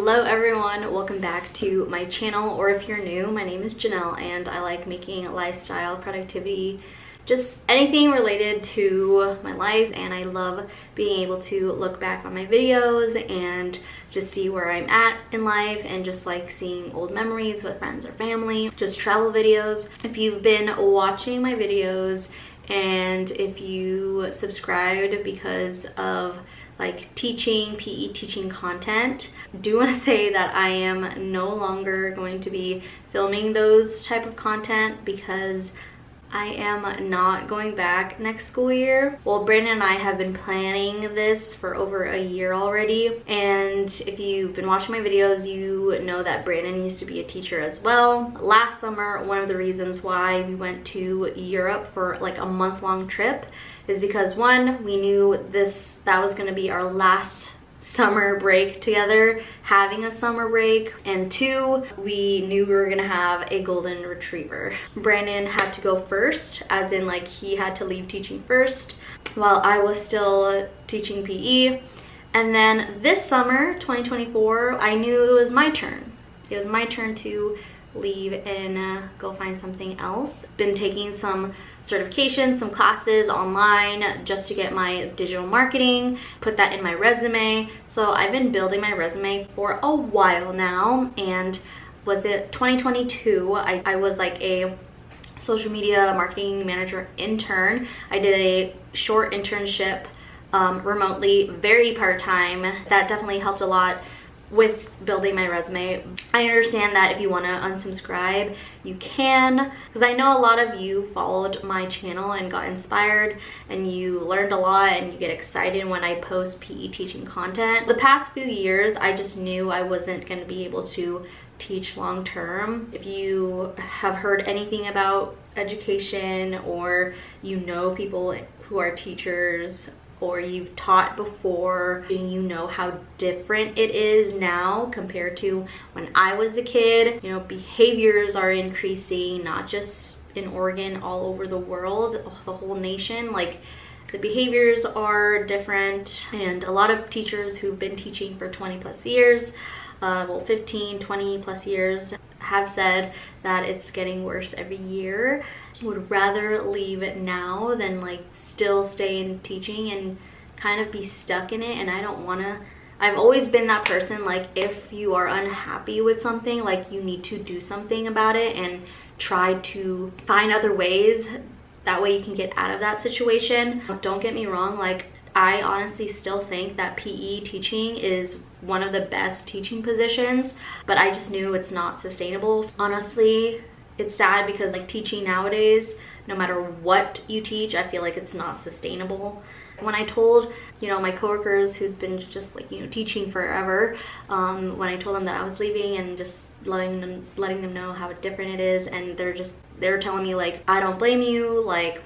Hello everyone, welcome back to my channel, or if you're new, my name is Janelle and I like making lifestyle, productivity, just anything related to my life, and I love being able to look back on my videos and just see where I'm at in life and just like seeing old memories with friends or family, just travel videos. If you've been watching my videos and if you subscribed because of like teaching, PE teaching content, do want to say that I am no longer going to be filming those type of content because I am not going back next school year. Well, Brandon and I have been planning this for over a year already, and if you've been watching my videos, you know that Brandon used to be a teacher as well. Last summer, one of the reasons why we went to Europe for like a month-long trip is because one, we knew that was going to be our last summer break together, having a summer break, and two, we knew we were gonna have a golden retriever. Brandon had to go first, as in like he had to leave teaching first while I was still teaching PE. And then this summer, 2024, I knew it was my turn. It was my turn to leave and go find something else. Been taking some certifications, some classes online just to get my digital marketing, put that in my resume. So I've been building my resume for a while now, and was it 2022, I was like a social media marketing manager intern. I did a short internship remotely, very part-time. That definitely helped a lot with building my resume. I understand that if you want to unsubscribe, you can, because I know a lot of you followed my channel and got inspired and you learned a lot and you get excited when I post PE teaching content. The past few years, I just knew I wasn't going to be able to teach long term. If you have heard anything about education, or you know people who are teachers, or you've taught before, and you know how different it is now compared to when I was a kid. You know, behaviors are increasing, not just in Oregon, all over the world, the whole nation. Like, the behaviors are different, and a lot of teachers who've been teaching for 20 plus years, well, 15, 20 plus years, have said that it's getting worse every year. Would rather leave it now than like still stay in teaching and kind of be stuck in it. And I don't want to. I've always been that person, like, if you are unhappy with something, like, you need to do something about it and try to find other ways, that way you can get out of that situation. Don't get me wrong, like, I honestly still think that PE teaching is one of the best teaching positions, but I just knew it's not sustainable. Honestly, it's sad because like teaching nowadays, no matter what you teach, I feel like it's not sustainable. When I told, you know, my coworkers who's been just like, you know, teaching forever, when I told them that I was leaving and just letting them know how different it is, and they're telling me like, I don't blame you, like,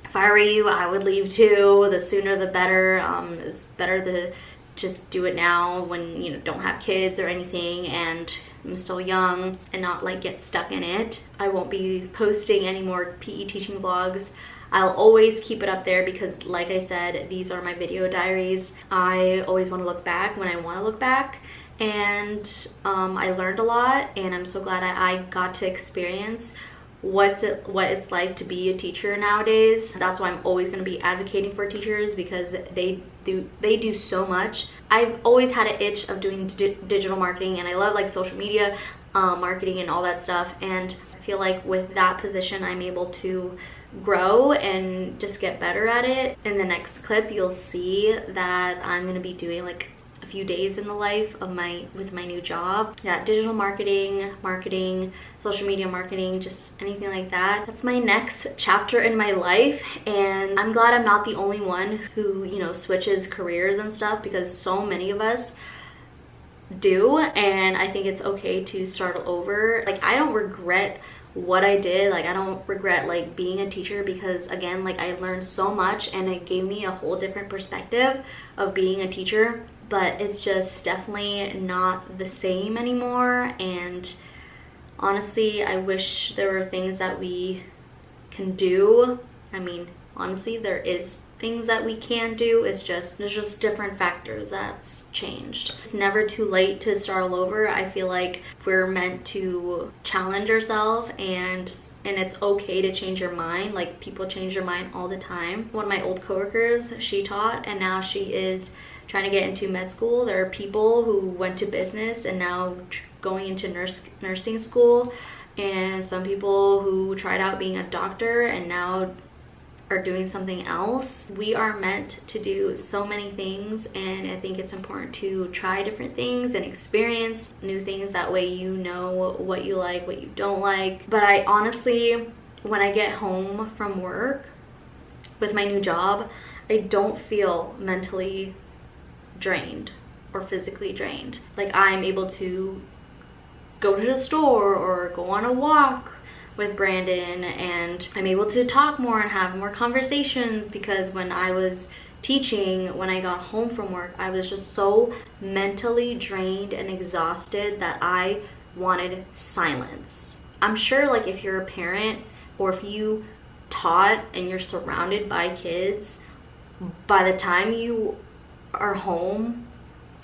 if I were you, I would leave too. The sooner the better. It's better to just do it now when you don't have kids or anything, and I'm still young, and not like get stuck in it. I won't be posting any more PE teaching vlogs. I'll always keep it up there because, like I said, these are my video diaries. I always want to look back when I want to look back, and I learned a lot, and I'm so glad I got to experience what it's like to be a teacher nowadays. That's why I'm always going to be advocating for teachers, because they do so much. I've always had an itch of doing digital marketing, and I love like social media marketing and all that stuff, and I feel like with that position I'm able to grow and just get better at it. In the next clip you'll see that I'm going to be doing like a few days in the life of with my new job. Yeah, digital marketing, social media marketing, just anything like that. That's my next chapter in my life, and I'm glad I'm not the only one who, you know, switches careers and stuff, because so many of us do, and I think it's okay to start over. Like, I don't regret what I did. Like, I don't regret like being a teacher, because again, like, I learned so much and it gave me a whole different perspective of being a teacher, but it's just definitely not the same anymore. And honestly, I wish there were things that we can do. I mean, honestly, there is things that we can do. It's just, there's just different factors that's changed. It's never too late to start all over. I feel like we're meant to challenge ourselves, and it's okay to change your mind. Like, people change their mind all the time. One of my old coworkers, she taught, and now she is trying to get into med school. There are people who went to business and now going into nursing school, and some people who tried out being a doctor and now are doing something else. We are meant to do so many things, and I think it's important to try different things and experience new things. That way you know what you like, what you don't like. But I honestly, when I get home from work with my new job, I don't feel mentally drained or physically drained. Like, I'm able to go to the store or go on a walk with Brandon, and I'm able to talk more and have more conversations, because when I was teaching, when I got home from work, I was just so mentally drained and exhausted that I wanted silence. I'm sure, like, if you're a parent or if you taught and you're surrounded by kids, by the time you are home,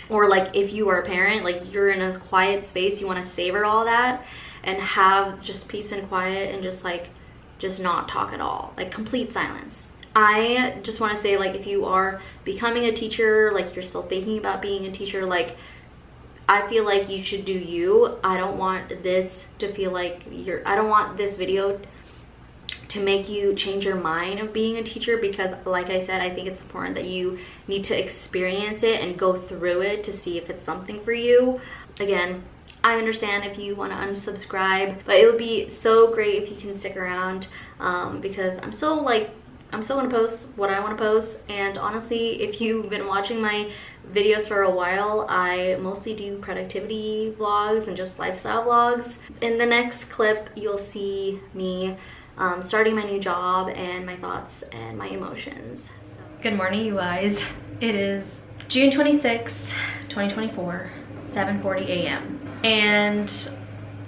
or like if you are a parent, like you're in a quiet space, you want to savor all that and have just peace and quiet and just not talk at all, like complete silence. I just want to say, like, if you are becoming a teacher, like you're still thinking about being a teacher, like, I feel like you should do you. I don't want this to feel like I don't want this video to make you change your mind of being a teacher, because like I said, I think it's important that you need to experience it and go through it to see if it's something for you. Again, I understand if you want to unsubscribe, but it would be so great if you can stick around, because I'm so gonna post what I want to post. And honestly, if you've been watching my videos for a while, I mostly do productivity vlogs and just lifestyle vlogs. In the next clip, you'll see me starting my new job and my thoughts and my emotions. So. Good morning, you guys. It is June 26th, 2024, 7:40 a.m. And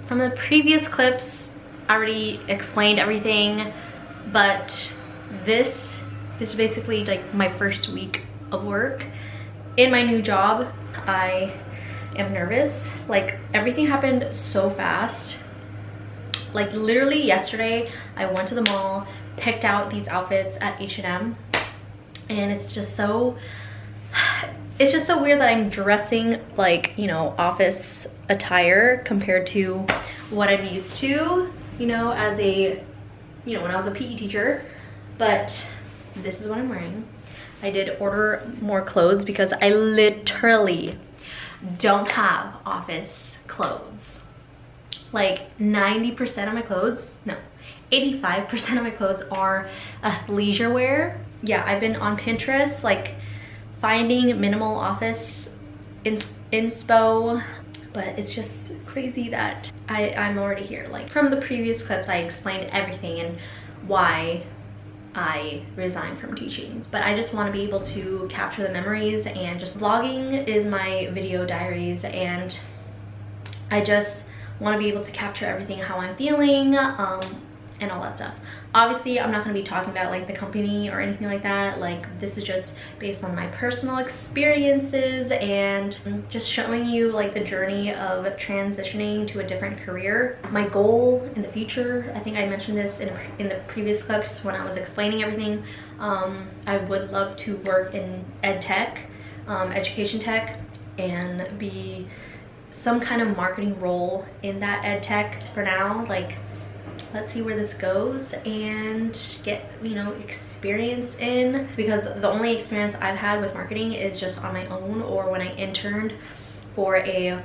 from the previous clips, I already explained everything, but this is basically like my first week of work in my new job. I am nervous. Like, everything happened so fast. Like, literally yesterday, I went to the mall, picked out these outfits at H&M, and it's just so weird that I'm dressing like, you know, office attire compared to what I'm used to, you know, as a, you know, when I was a PE teacher. But this is what I'm wearing. I did order more clothes because I literally don't have office clothes. Like 90% of my clothes, no, 85% of my clothes are athleisure wear. Yeah, I've been on Pinterest, like finding minimal office inspo, but it's just crazy that I'm already here. Like, from the previous clips, I explained everything and why I resigned from teaching, but I just want to be able to capture the memories, and just vlogging is my video diaries, and I just want to be able to capture everything, how I'm feeling, and all that stuff. Obviously, I'm not going to be talking about like the company or anything like that. Like, this is just based on my personal experiences and just showing you like the journey of transitioning to a different career. My goal in the future, I think I mentioned this in the previous clips when I was explaining everything, I would love to work in ed tech, education tech, and be some kind of marketing role in that ed tech. For now, like, let's see where this goes and get, you know, experience in, because the only experience I've had with marketing is just on my own, or when I interned for a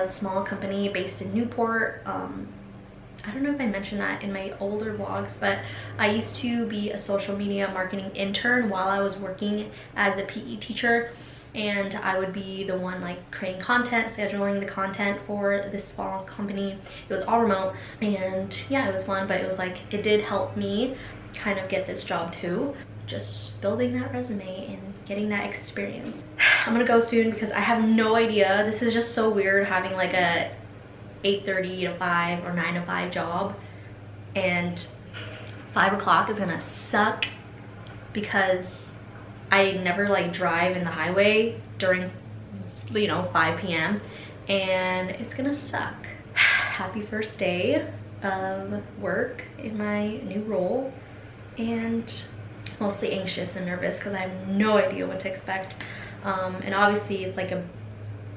small company based in Newport. I don't know if I mentioned that in my older vlogs, but I used to be a social media marketing intern while I was working as a PE teacher. And I would be the one like creating content, scheduling the content for this small company. It was all remote, and yeah, it was fun, but it was like, it did help me kind of get this job too. Just building that resume and getting that experience. I'm gonna go soon because I have no idea. This is just so weird having like a 8:30 to 5 or 9 to 5 job, and 5 o'clock is gonna suck because I never like drive in the highway during, you know, 5 p.m. and it's gonna suck. Happy first day of work in my new role, and mostly anxious and nervous because I have no idea what to expect. And obviously it's like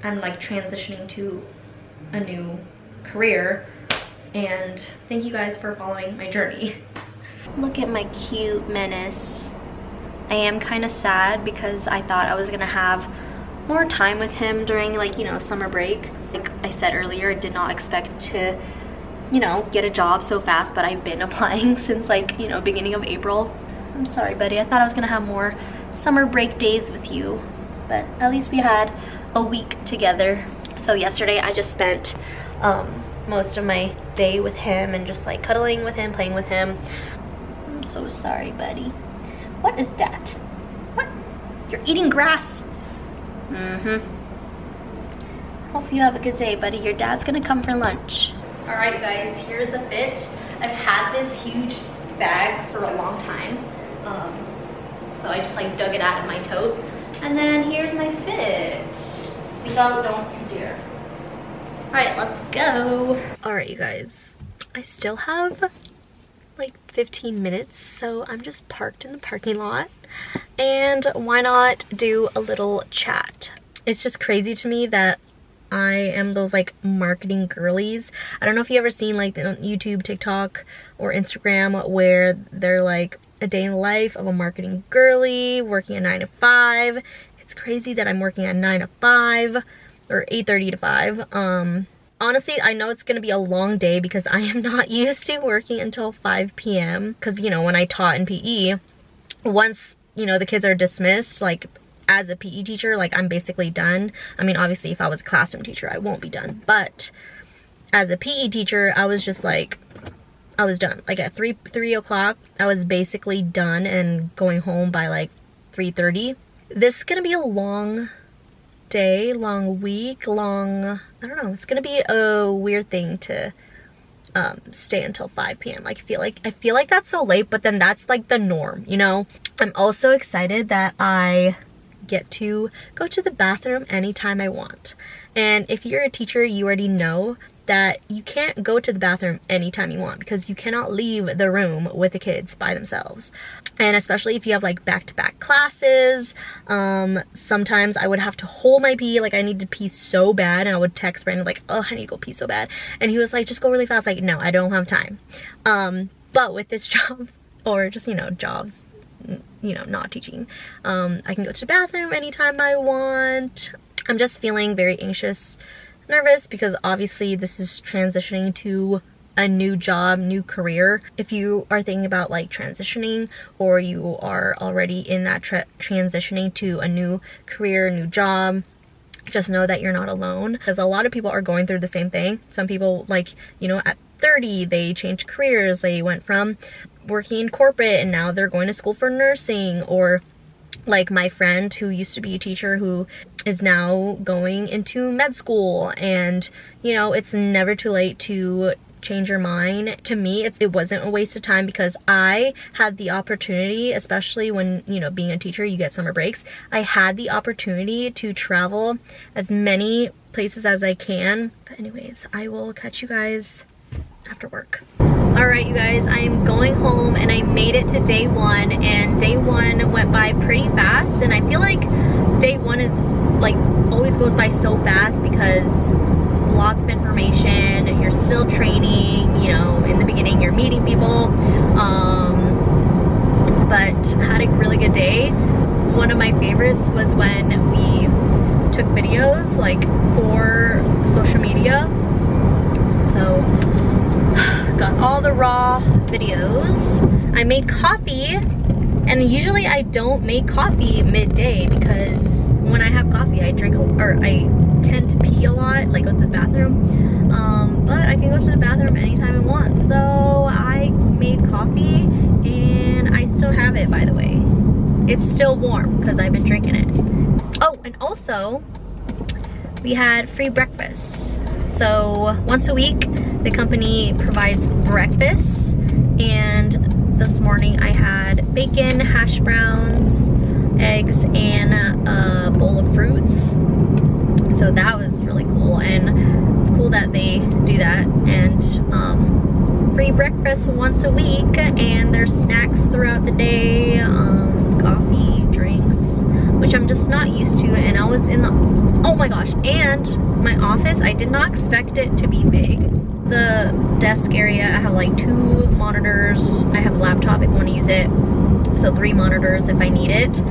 I'm like transitioning to a new career, and thank you guys for following my journey. Look at my cute menace. I am kind of sad because I thought I was gonna have more time with him during, like, you know, summer break. Like I said earlier, I did not expect to, you know, get a job so fast, but I've been applying since, like, you know, beginning of April. I'm sorry, buddy. I thought I was gonna have more summer break days with you, but at least we had a week together. So yesterday I just spent most of my day with him and just like cuddling with him, playing with him. I'm so sorry, buddy. What is that? What? You're eating grass. Hope you have a good day, buddy. Your dad's gonna come for lunch. All right, guys, here's a fit. I've had this huge bag for a long time. So I just like dug it out of my tote. And then here's my fit. We don't dare. All right, let's go. All right, you guys, I still have like 15 minutes, so I'm just parked in the parking lot, and why not do a little chat? It's just crazy to me that I am those like marketing girlies. I don't know if you ever seen like on YouTube, TikTok, or Instagram where they're like a day in the life of a marketing girly working a 9 to 5. It's crazy that I'm working a 9 to 5 or 8:30 to 5. Honestly, I know it's gonna be a long day because I am not used to working until 5 p.m. because, you know, when I taught in PE, once, you know, the kids are dismissed, like as a PE teacher, like I'm basically done. I mean, obviously if I was a classroom teacher, I won't be done, but as a PE teacher, I was just like, I was done. Like at 3 o'clock, I was basically done and going home by like 3:30. This is gonna be a long day, long week, long, I don't know, it's gonna be a weird thing to stay until 5 p.m. like I feel like that's so late, but then that's like the norm, you know. I'm also excited that I get to go to the bathroom anytime I want, and if you're a teacher, you already know that you can't go to the bathroom anytime you want because you cannot leave the room with the kids by themselves. And especially if you have like back-to-back classes, sometimes I would have to hold my pee, like I need to pee so bad, and I would text Brandon like, oh, I need to go pee so bad, and he was like, just go really fast. Like, no, I don't have time. But with this job, or just, you know, jobs, you know, not teaching, I can go to the bathroom anytime I want. I'm just feeling very anxious, nervous, because obviously this is transitioning to a new job, new career. If you are thinking about like transitioning, or you are already in that transitioning to a new career, new job, just know that you're not alone, because a lot of people are going through the same thing. Some people, like, you know, at 30 they changed careers, they went from working in corporate and now they're going to school for nursing, or like my friend who used to be a teacher who is now going into med school. And, you know, it's never too late to change your mind. To me, it wasn't a waste of time because I had the opportunity, especially when, you know, being a teacher, you get summer breaks. I had the opportunity to travel as many places as I can. But anyways, I will catch you guys after work. All right, you guys, I am going home and I made it to day one, and day one went by pretty fast. And I feel like day one is like always goes by so fast because lots of information, you're still training, you know, in the beginning you're meeting people, but had a really good day. One of my favorites was when we took videos like for social media. So got all the raw videos. I made coffee, and usually I don't make coffee midday because when I have coffee I tend to pee a lot, like go to the bathroom, but I can go to the bathroom anytime I want. So I made coffee and I still have it, by the way. It's still warm because I've been drinking it. Oh, and also we had free breakfast. So once a week the company provides breakfast, and this morning I had bacon, hash browns, eggs, and a bowl of fruits. So that was really cool, and it's cool that they do that. And free breakfast once a week, and there's snacks throughout the day, coffee, drinks, which I'm just not used to. And I was in the, oh my gosh, and my office, I did not expect it to be big. The desk area, I have like 2 monitors. I have a laptop if I want to use it, so 3 monitors if I need it.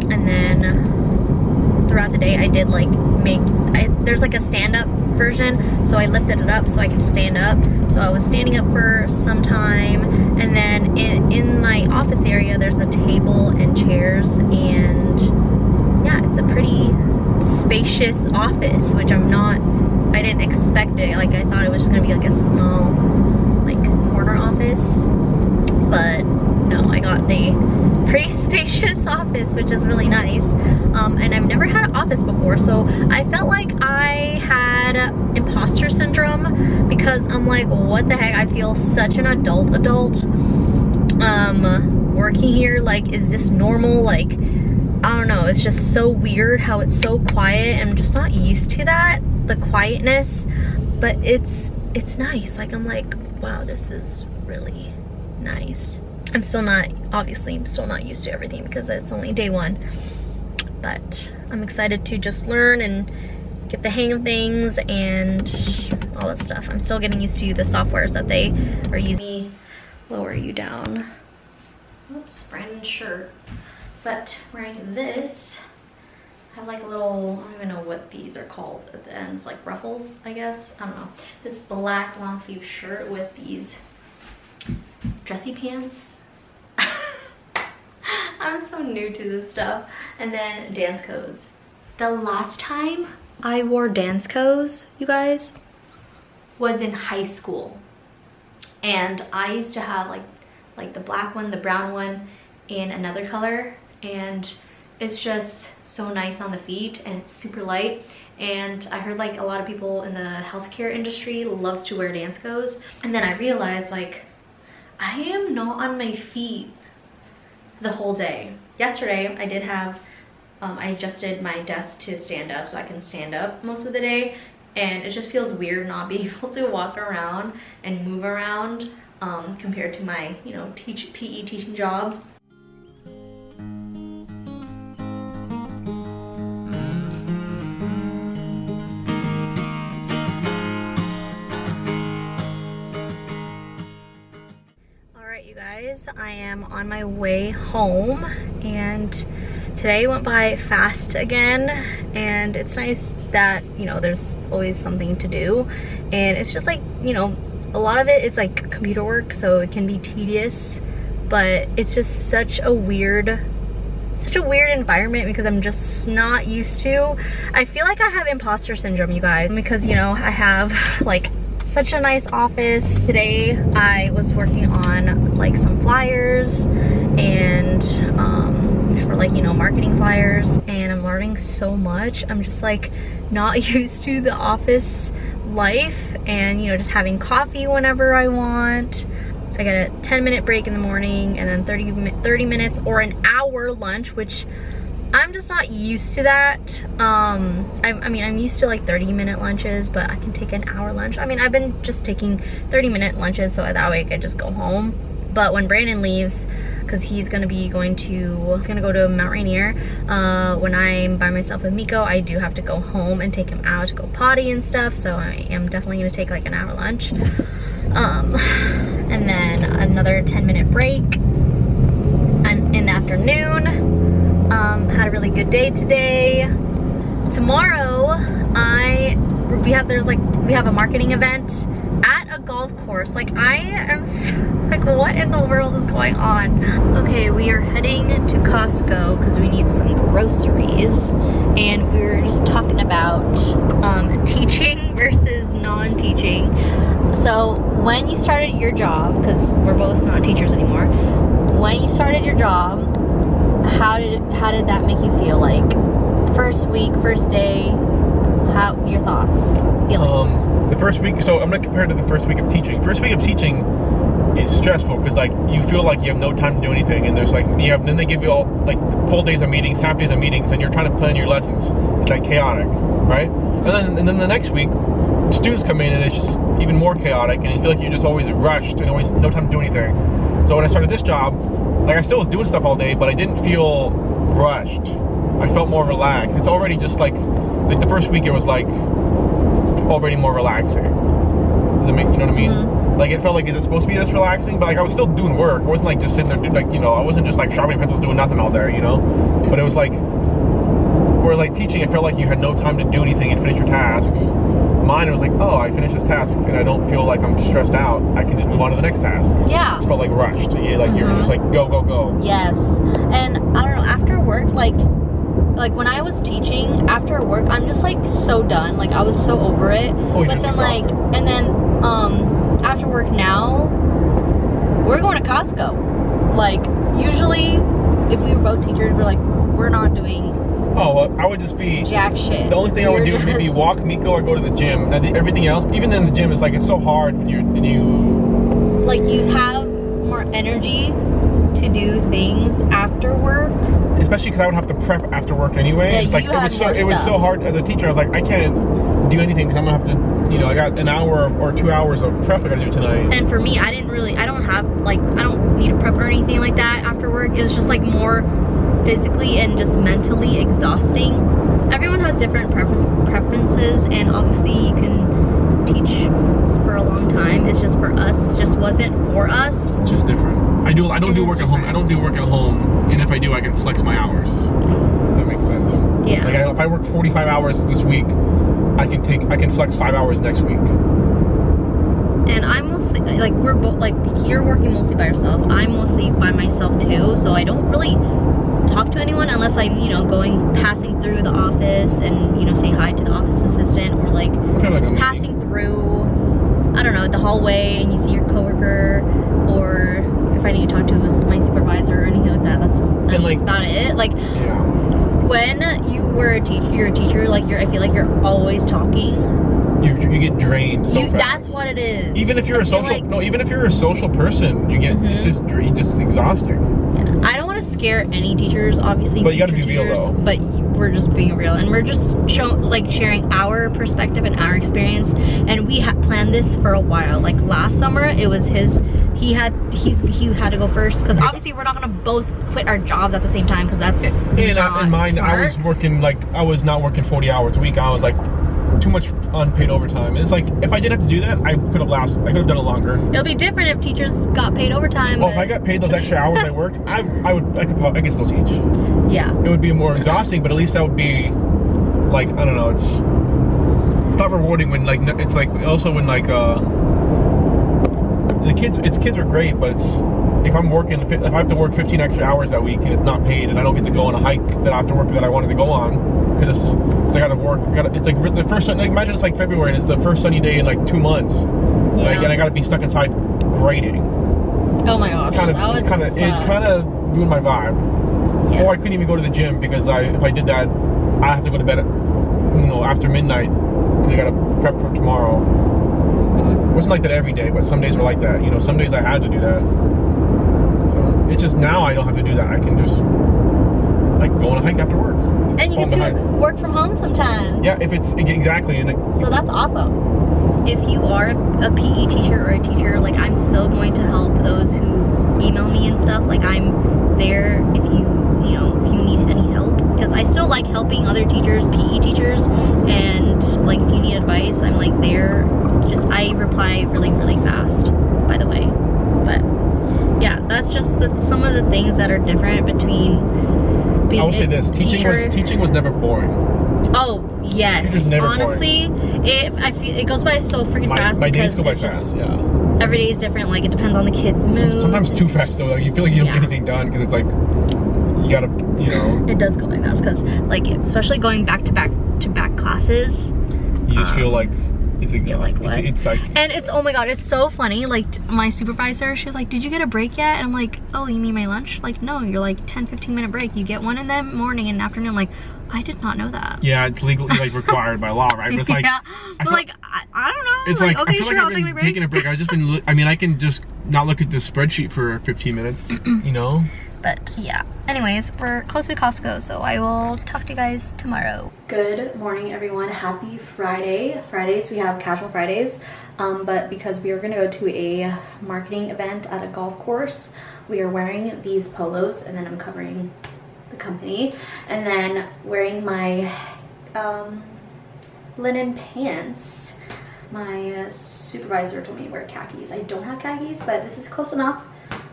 And then throughout the day I did like there's like a stand-up version, so I lifted it up so I could stand up. So I was standing up for some time, and then in my office area there's a table and chairs, and yeah, it's a pretty spacious office, which I didn't expect it. Like, I thought it was just gonna be like a small like corner office, but no, I got the pretty spacious office, which is really nice. And I've never had an office before, so I felt like I had imposter syndrome, because I'm like, what the heck, I feel such an adult working here. Like, is this normal? Like, I don't know, it's just so weird how it's so quiet. I'm just not used to that, the quietness, but it's nice. Like, I'm like, wow, this is really nice. I'm still not used to everything because it's only day 1, but I'm excited to just learn and get the hang of things and all that stuff. I'm still getting used to the softwares that they are using. Lower you down. Oops, Brandon's shirt. But wearing this, I have like a little, I don't even know what these are called at the ends, like ruffles, I guess. I don't know. This black long sleeve shirt with these dressy pants. I'm so new to this stuff. And then Danskos. The last time I wore Danskos, you guys, was in high school. And I used to have like the black one, the brown one, and another color. And it's just so nice on the feet, and it's super light. And I heard like a lot of people in the healthcare industry loves to wear Danskos. And then I realized, like, I am not on my feet the whole day. Yesterday I did have, I adjusted my desk to stand up so I can stand up most of the day, and it just feels weird not being able to walk around and move around compared to my, you know, PE teaching job. You guys, I am on my way home, and today went by fast again. And it's nice that, you know, there's always something to do, and it's just like, you know, a lot of it is like computer work, so it can be tedious, but it's just such a weird environment because I'm just not used to. I feel like I have imposter syndrome, you guys, because, you know, I have like such a nice office. Today I was working on like some flyers and for like, you know, marketing flyers, and I'm learning so much. I'm just like not used to the office life, and, you know, just having coffee whenever I want. I get a 10-minute break in the morning, and then 30 minutes or an hour lunch, which I'm just not used to that. I mean, I'm used to like 30-minute lunches, but I can take an hour lunch. I mean, I've been just taking 30-minute lunches, so that way I can just go home. But when Brandon leaves, because he's gonna go to Mount Rainier, when I'm by myself with Miko, I do have to go home and take him out to go potty and stuff, so I am definitely gonna take like an hour lunch. And then another 10-minute break in the afternoon. Had a really good day today. Tomorrow we have a marketing event at a golf course. Like, I am like, what in the world is going on? Okay, we are heading to Costco because we need some groceries, and we were just talking about teaching versus non-teaching. So when you started your job, because we're both not teachers anymore, when you started your job, how did that make you feel? Like, first week, first day, your thoughts, feelings? The first week, so I'm gonna compare it to the first week of teaching. First week of teaching, is stressful because like you feel like you have no time to do anything, and there's like then they give you all like full days of meetings, half days of meetings, and you're trying to plan your lessons. It's like chaotic, right? And then the next week, students come in and it's just even more chaotic, and you feel like you're just always rushed and always no time to do anything. So when I started this job, like I still was doing stuff all day, but I didn't feel rushed. I felt more relaxed. It's already just like the first week it was like already more relaxing. You know what I mean? Mm-hmm. Like it felt like, is it supposed to be this relaxing? But like I was still doing work. It wasn't like just sitting there doing like, I wasn't just like sharpening pencils doing nothing all day, But it was like, where like teaching, it felt like you had no time to do anything and finish your tasks. Mine, it was like, oh, I finished this task and I don't feel like I'm stressed out. I can just move on to the next task. Yeah. It felt like rushed. Yeah, like you're just like go, go, go. Yes. And I don't know, after work, like when I was teaching, after work, I'm just like so done. Like I was so over it. Oh, but then like, and then after work now, we're going to Costco. Like usually, if we were both teachers, we're not doing. Oh, well, I would just be jack shit. The only thing I would do is maybe walk Miko or go to the gym. Now, everything else, even in the gym, it's like it's so hard when you like you have more energy to do things after work. Especially because I would have to prep after work anyway. Yeah, it's like it was so hard as a teacher. I was like, I can't do anything because I'm gonna have to, I got an hour or 2 hours of prep I gotta do tonight. And for me, I don't need to prep or anything like that after work. It's just like more physically and just mentally exhausting. Everyone has different preferences, and obviously you can teach for a long time. It's just for us. It just wasn't for us. It's just different. I don't do work at home. I don't do work at home, and if I do, I can flex my hours. If that makes sense. Yeah. Like if I work 45 hours this week, I can flex 5 hours next week. And I'm mostly like we're both like you're working mostly by yourself. I'm mostly by myself too, so I don't really talk to anyone unless I'm passing through the office and saying hi to the office assistant, or like just passing through, I don't know, the hallway and you see your coworker, or if I need to talk to my supervisor or anything like that. That's like, about it. Like yeah. When you're a teacher, like I feel like you're always talking. You get drained so fast. That's what it is. Even if you're even if you're a social person, you get it's just exhausting. Yeah. I don't want to scare any teachers, obviously. But you got to be real though. But we're just being real, and we're just sharing our perspective and our experience. And we had planned this for a while. Like last summer, it was he had to go first because obviously we're not gonna both quit our jobs at the same time because that's in mine smart. I was working I was not working 40 hours a week. I was like too much unpaid overtime. And it's like if I didn't have to do that, I could have done it longer. It'll be different if teachers got paid overtime. Well, if I got paid those extra hours I worked, I could still teach. Yeah. It would be more exhausting, but at least that would be like, I don't know, it's not rewarding when like it's like also when like the kids are great, but it's if I have to work 15 extra hours that week and it's not paid, and I don't get to go on a hike that I have to work that I wanted to go on because I gotta work. It's like the first, like, imagine it's like February and it's the first sunny day in like 2 months. Yeah. Like, and I gotta be stuck inside grading. Oh my gosh. It's kind of ruined my vibe. Yeah. Or I couldn't even go to the gym because if I did that, I have to go to bed at, after midnight because I gotta prep for tomorrow. It wasn't like that every day, but some days were like that. Some days I had to do that. So it's just now I don't have to do that. I can just like go on a hike after work. And you get to work from home sometimes. Yeah, if it's exactly. So that's awesome. If you are a PE teacher or a teacher, like I'm still going to help those who email me and stuff. Like I'm there if you need any help, because I still like helping other teachers, PE teachers, and like if you need advice, I'm like there. I reply really, really fast, by the way. But yeah, that's just some of the things that are different between being I will say this, teaching was never boring. Oh yes, honestly, I feel it goes by so freaking fast. My days go by fast, yeah. Every day is different. Like it depends on the kids' mood. Sometimes too fast though. Like, you feel like you don't get anything done because it's like you gotta, It does go by fast because, like, especially going back to back classes. You just feel like It's exhausting. You're like, what? It's like, and it's, oh my god, it's so funny. Like, my supervisor, she was like, did you get a break yet? And I'm like, oh, you mean my lunch? Like, no, you're like 10-15 minute break. You get one in the morning and afternoon. I'm like, I did not know that. yeah, it's legally like required by law, right? But it's like, yeah, but like, I don't know. it's like, okay, I feel sure, like I'll I've take my been break. taking a break. I've just been, I mean, I can just not look at this spreadsheet for 15 minutes, you know? But yeah, anyways, we're close to Costco, so I will talk to you guys tomorrow. Good morning, everyone. Happy Friday. Fridays, we have casual Fridays, but because we are gonna go to a marketing event at a golf course, we are wearing these polos, and then I'm covering the company, and then wearing my linen pants. My supervisor told me to wear khakis. I don't have khakis, but this is close enough,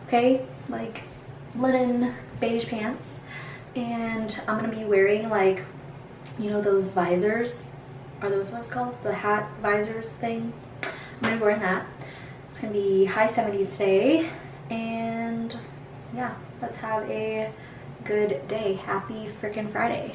okay? Like, linen beige pants, and I'm gonna be wearing, like, you know, those visors, are those what's called, the hat visors things. I'm gonna be wearing that. It's gonna be high 70s today, and yeah, let's have a good day. Happy freaking Friday.